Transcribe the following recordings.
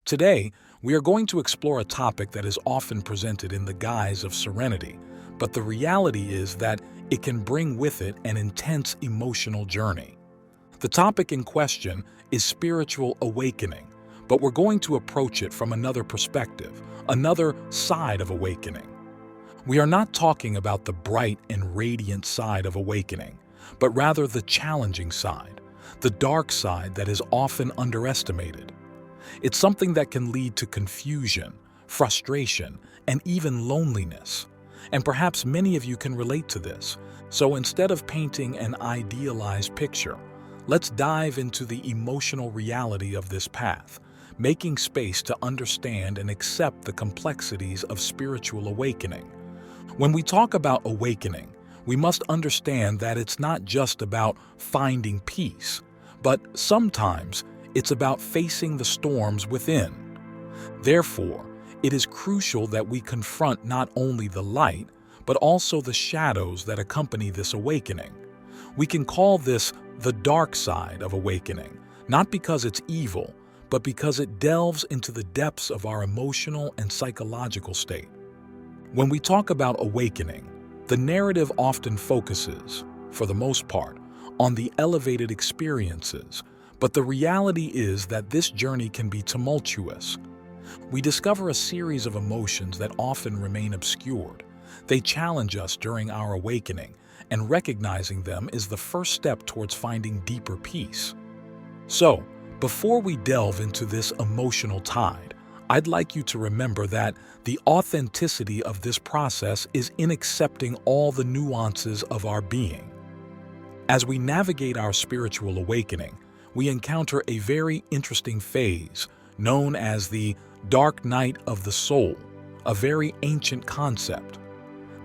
Today, we are going to explore a topic that is often presented in the guise of serenity, but the reality is that it can bring with it an intense emotional journey. The topic in question is spiritual awakening, but we're going to approach it from another perspective, another side of awakening. We are not talking about the bright and radiant side of awakening, but rather the challenging side, the dark side that is often underestimated. It's something that can lead to confusion, frustration, and even loneliness. And perhaps many of you can relate to this. So instead of painting an idealized picture, let's dive into the emotional reality of this path, making space to understand and accept the complexities of spiritual awakening. When we talk about awakening, we must understand that it's not just about finding peace, but sometimes it's about facing the storms within. Therefore, it is crucial that we confront not only the light, but also the shadows that accompany this awakening. We can call this the dark side of awakening, not because it's evil, but because it delves into the depths of our emotional and psychological state. When we talk about awakening, the narrative often focuses, for the most part, on the elevated experiences, but the reality is that this journey can be tumultuous. We discover a series of emotions that often remain obscured. They challenge us during our awakening, and recognizing them is the first step towards finding deeper peace. So, before we delve into this emotional tide, I'd like you to remember that the authenticity of this process is in accepting all the nuances of our being. As we navigate our spiritual awakening, we encounter a very interesting phase known as the dark night of the soul, a very ancient concept.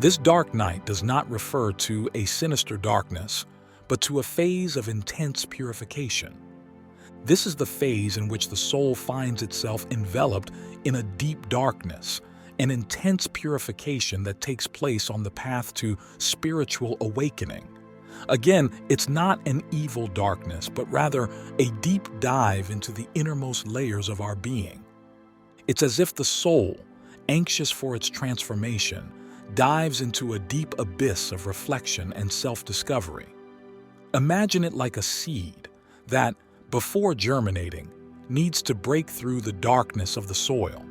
This dark night does not refer to a sinister darkness, but to a phase of intense purification. This is the phase in which the soul finds itself enveloped in a deep darkness, an intense purification that takes place on the path to spiritual awakening. Again, it's not an evil darkness, but rather a deep dive into the innermost layers of our being. It's as if the soul, anxious for its transformation, dives into a deep abyss of reflection and self-discovery. Imagine it like a seed that, before germinating, needs to break through the darkness of the soil.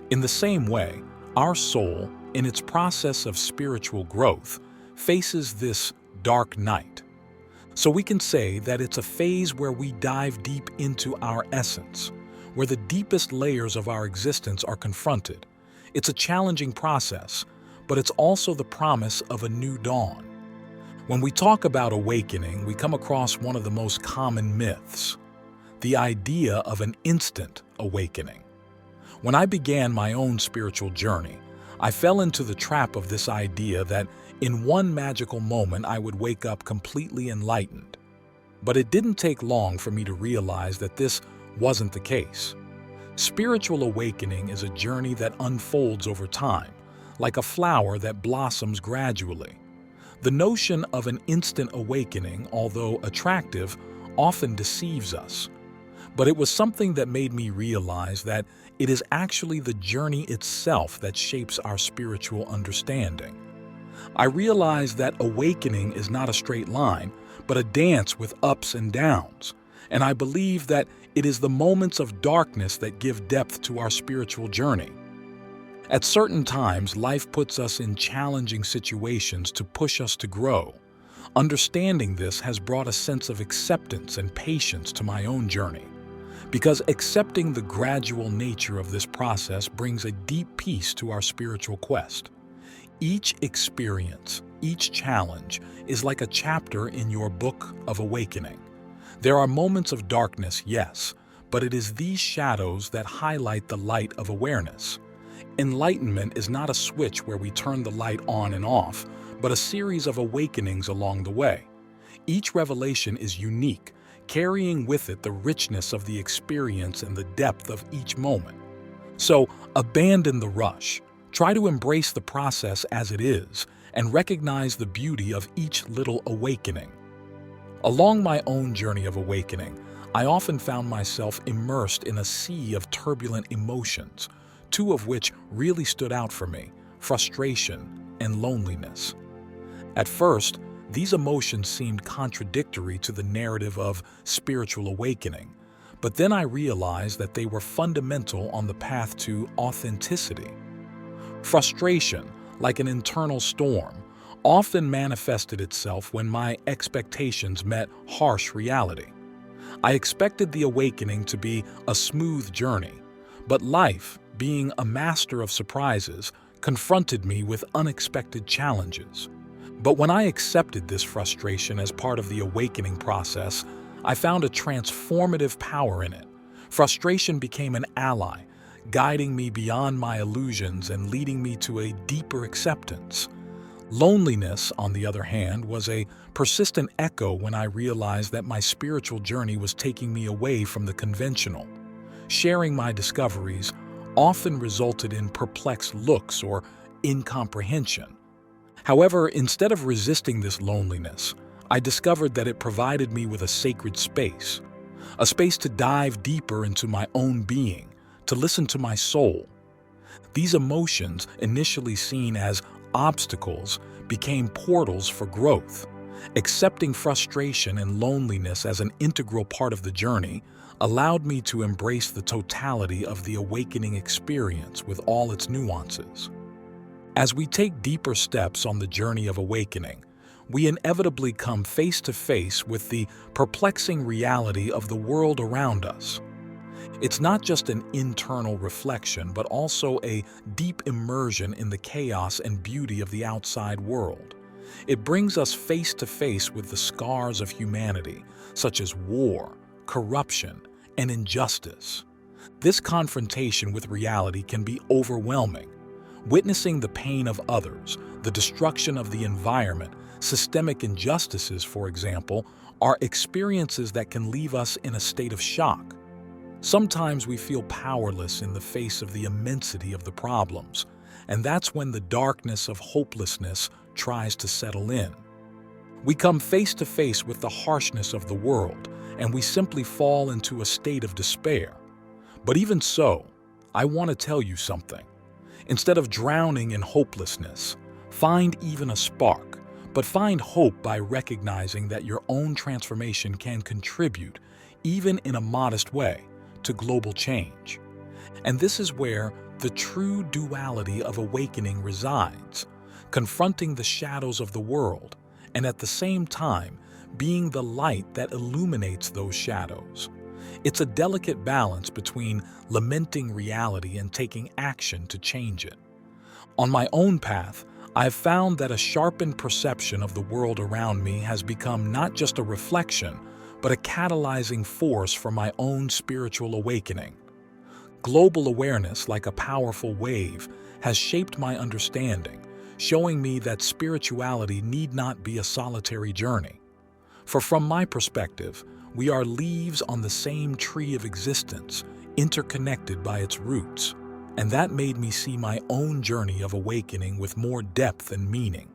In the same way, our soul, in its process of spiritual growth, faces this dark night. So we can say that it's a phase where we dive deep into our essence, where the deepest layers of our existence are confronted. It's a challenging process, but it's also the promise of a new dawn. When we talk about awakening, we come across one of the most common myths, the idea of an instant awakening. When I began my own spiritual journey, I fell into the trap of this idea that in one magical moment I would wake up completely enlightened. But it didn't take long for me to realize that this wasn't the case. Spiritual awakening is a journey that unfolds over time, like a flower that blossoms gradually. The notion of an instant awakening, although attractive, often deceives us. But it was something that made me realize that it is actually the journey itself that shapes our spiritual understanding. I realized that awakening is not a straight line, but a dance with ups and downs. And I believe that it is the moments of darkness that give depth to our spiritual journey. At certain times, life puts us in challenging situations to push us to grow. Understanding this has brought a sense of acceptance and patience to my own journey, because accepting the gradual nature of this process brings a deep peace to our spiritual quest. Each experience, each challenge, is like a chapter in your book of awakening. There are moments of darkness, yes, but it is these shadows that highlight the light of awareness. Enlightenment is not a switch where we turn the light on and off, but a series of awakenings along the way. Each revelation is unique, carrying with it the richness of the experience and the depth of each moment. So, abandon the rush. Try to embrace the process as it is and recognize the beauty of each little awakening. Along my own journey of awakening, I often found myself immersed in a sea of turbulent emotions, two of which really stood out for me: frustration and loneliness. At first, these emotions seemed contradictory to the narrative of spiritual awakening, but then I realized that they were fundamental on the path to authenticity. Frustration, like an internal storm, often manifested itself when my expectations met harsh reality. I expected the awakening to be a smooth journey, but life, being a master of surprises, confronted me with unexpected challenges. But when I accepted this frustration as part of the awakening process, I found a transformative power in it. Frustration became an ally, guiding me beyond my illusions and leading me to a deeper acceptance. Loneliness, on the other hand, was a persistent echo when I realized that my spiritual journey was taking me away from the conventional. Sharing my discoveries often resulted in perplexed looks or incomprehension. However, instead of resisting this loneliness, I discovered that it provided me with a sacred space, a space to dive deeper into my own being, to listen to my soul. These emotions, initially seen as obstacles, became portals for growth. Accepting frustration and loneliness as an integral part of the journey allowed me to embrace the totality of the awakening experience with all its nuances. As we take deeper steps on the journey of awakening, we inevitably come face to face with the perplexing reality of the world around us. It's not just an internal reflection, but also a deep immersion in the chaos and beauty of the outside world. It brings us face to face with the scars of humanity, such as war, corruption, and injustice. This confrontation with reality can be overwhelming. Witnessing the pain of others, the destruction of the environment, systemic injustices, for example, are experiences that can leave us in a state of shock. Sometimes we feel powerless in the face of the immensity of the problems, and that's when the darkness of hopelessness tries to settle in. We come face to face with the harshness of the world, and we simply fall into a state of despair. But even so, I want to tell you something. Instead of drowning in hopelessness, find even a spark, but find hope by recognizing that your own transformation can contribute, even in a modest way, to global change. And this is where the true duality of awakening resides, confronting the shadows of the world, and at the same time, being the light that illuminates those shadows. It's a delicate balance between lamenting reality and taking action to change it. On my own path, I've found that a sharpened perception of the world around me has become not just a reflection, but a catalyzing force for my own spiritual awakening. Global awareness, like a powerful wave, has shaped my understanding, showing me that spirituality need not be a solitary journey. For from my perspective, we are leaves on the same tree of existence, interconnected by its roots, and that made me see my own journey of awakening with more depth and meaning.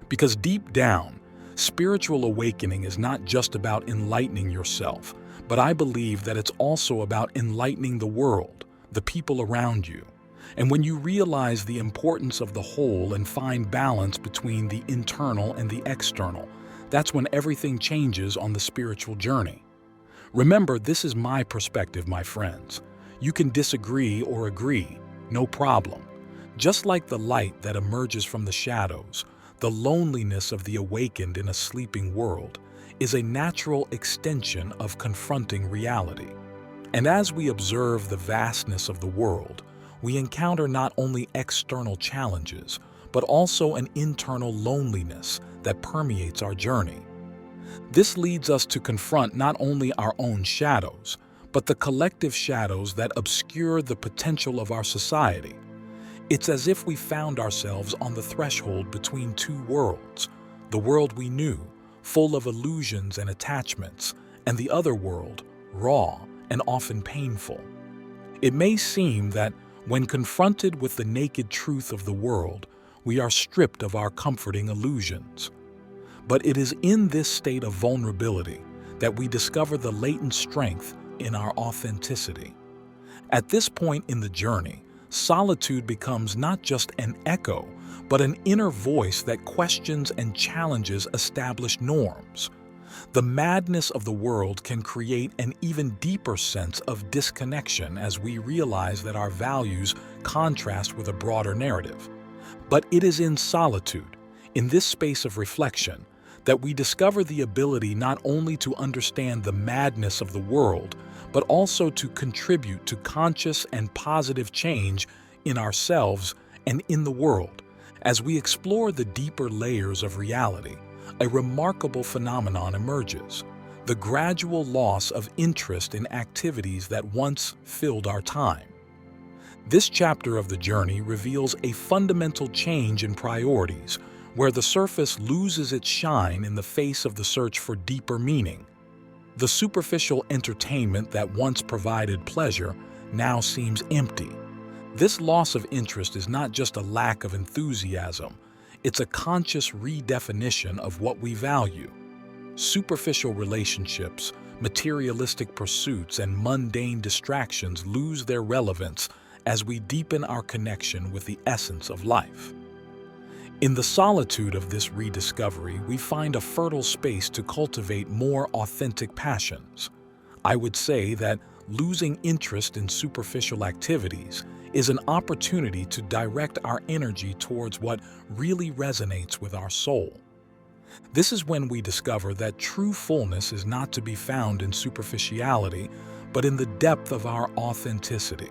Because deep down, spiritual awakening is not just about enlightening yourself, but I believe that it's also about enlightening the world, the people around you. And when you realize the importance of the whole and find balance between the internal and the external, that's when everything changes on the spiritual journey. Remember, this is my perspective, my friends. You can disagree or agree, no problem. Just like the light that emerges from the shadows, the loneliness of the awakened in a sleeping world is a natural extension of confronting reality. And as we observe the vastness of the world, we encounter not only external challenges, but also an internal loneliness that permeates our journey. This leads us to confront not only our own shadows, but the collective shadows that obscure the potential of our society. It's as if we found ourselves on the threshold between two worlds, the world we knew, full of illusions and attachments, and the other world, raw and often painful. It may seem that when confronted with the naked truth of the world, we are stripped of our comforting illusions. But it is in this state of vulnerability that we discover the latent strength in our authenticity. At this point in the journey, solitude becomes not just an echo, but an inner voice that questions and challenges established norms. The madness of the world can create an even deeper sense of disconnection as we realize that our values contrast with a broader narrative. But it is in solitude, in this space of reflection, that we discover the ability not only to understand the madness of the world, but also to contribute to conscious and positive change in ourselves and in the world. As we explore the deeper layers of reality, a remarkable phenomenon emerges: the gradual loss of interest in activities that once filled our time. This chapter of the journey reveals a fundamental change in priorities, where the surface loses its shine in the face of the search for deeper meaning. The superficial entertainment that once provided pleasure now seems empty. This loss of interest is not just a lack of enthusiasm, it's a conscious redefinition of what we value. Superficial relationships, materialistic pursuits, and mundane distractions lose their relevance as we deepen our connection with the essence of life. In the solitude of this rediscovery, we find a fertile space to cultivate more authentic passions. I would say that losing interest in superficial activities is an opportunity to direct our energy towards what really resonates with our soul. This is when we discover that true fullness is not to be found in superficiality, but in the depth of our authenticity.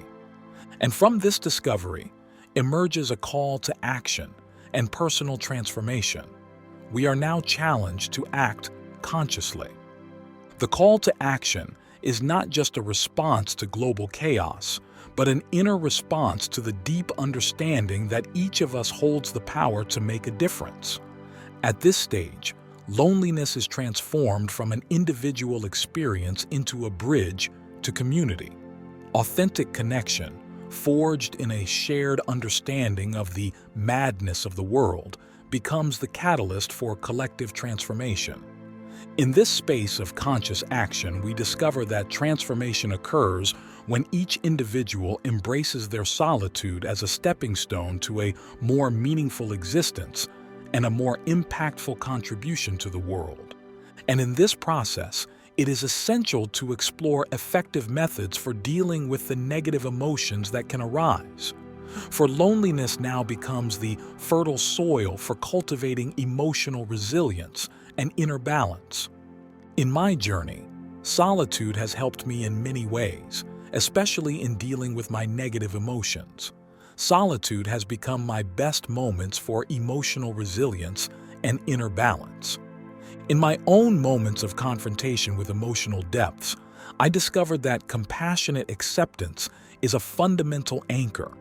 And from this discovery emerges a call to action and personal transformation. We are now challenged to act consciously. The call to action is not just a response to global chaos, but an inner response to the deep understanding that each of us holds the power to make a difference. At this stage, loneliness is transformed from an individual experience into a bridge to community. Authentic connection, forged in a shared understanding of the madness of the world, becomes the catalyst for collective transformation. In this space of conscious action, we discover that transformation occurs when each individual embraces their solitude as a stepping stone to a more meaningful existence and a more impactful contribution to the world. And in this process, it is essential to explore effective methods for dealing with the negative emotions that can arise. For loneliness now becomes the fertile soil for cultivating emotional resilience and inner balance. In my journey, solitude has helped me in many ways, especially in dealing with my negative emotions. Solitude has become my best moments for emotional resilience and inner balance. In my own moments of confrontation with emotional depths, I discovered that compassionate acceptance is a fundamental anchor.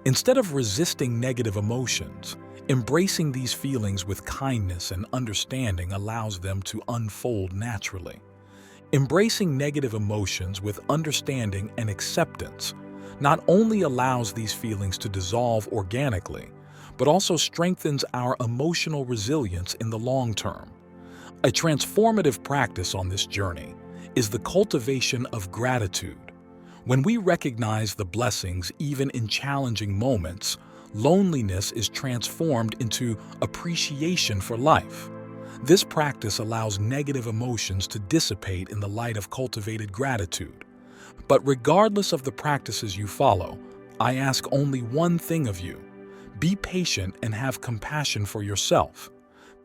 Instead of resisting negative emotions, embracing these feelings with kindness and understanding allows them to unfold naturally. Embracing negative emotions with understanding and acceptance not only allows these feelings to dissolve organically, but also strengthens our emotional resilience in the long term. A transformative practice on this journey is the cultivation of gratitude. When we recognize the blessings even in challenging moments, loneliness is transformed into appreciation for life. This practice allows negative emotions to dissipate in the light of cultivated gratitude. But regardless of the practices you follow, I ask only one thing of you: be patient and have compassion for yourself.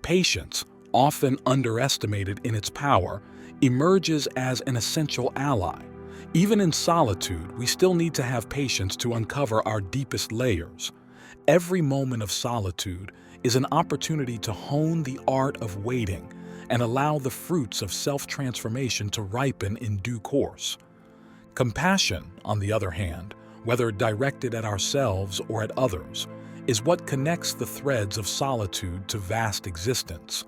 Patience, often underestimated in its power, emerges as an essential ally. Even in solitude, we still need to have patience to uncover our deepest layers. Every moment of solitude is an opportunity to hone the art of waiting and allow the fruits of self-transformation to ripen in due course. Compassion, on the other hand, whether directed at ourselves or at others, is what connects the threads of solitude to vast existence.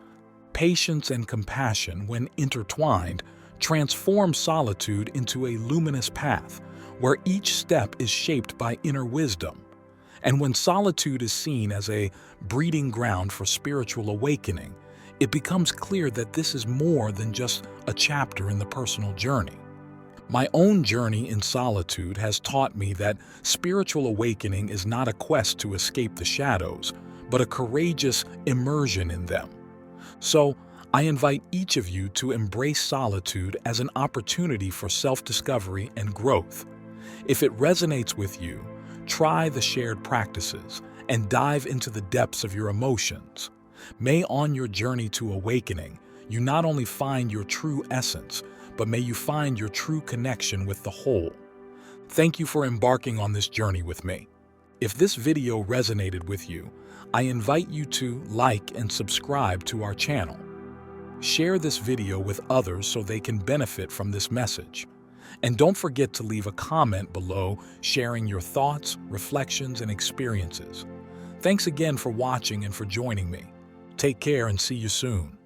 Patience and compassion, when intertwined, transform solitude into a luminous path where each step is shaped by inner wisdom. And when solitude is seen as a breeding ground for spiritual awakening, it becomes clear that this is more than just a chapter in the personal journey. My own journey in solitude has taught me that spiritual awakening is not a quest to escape the shadows, but a courageous immersion in them. So, I invite each of you to embrace solitude as an opportunity for self-discovery and growth. If it resonates with you, try the shared practices and dive into the depths of your emotions. May on your journey to awakening, you not only find your true essence, but may you find your true connection with the whole. Thank you for embarking on this journey with me. If this video resonated with you, I invite you to like and subscribe to our channel. Share this video with others so they can benefit from this message. And don't forget to leave a comment below sharing your thoughts, reflections, and experiences. Thanks again for watching and for joining me. Take care and see you soon.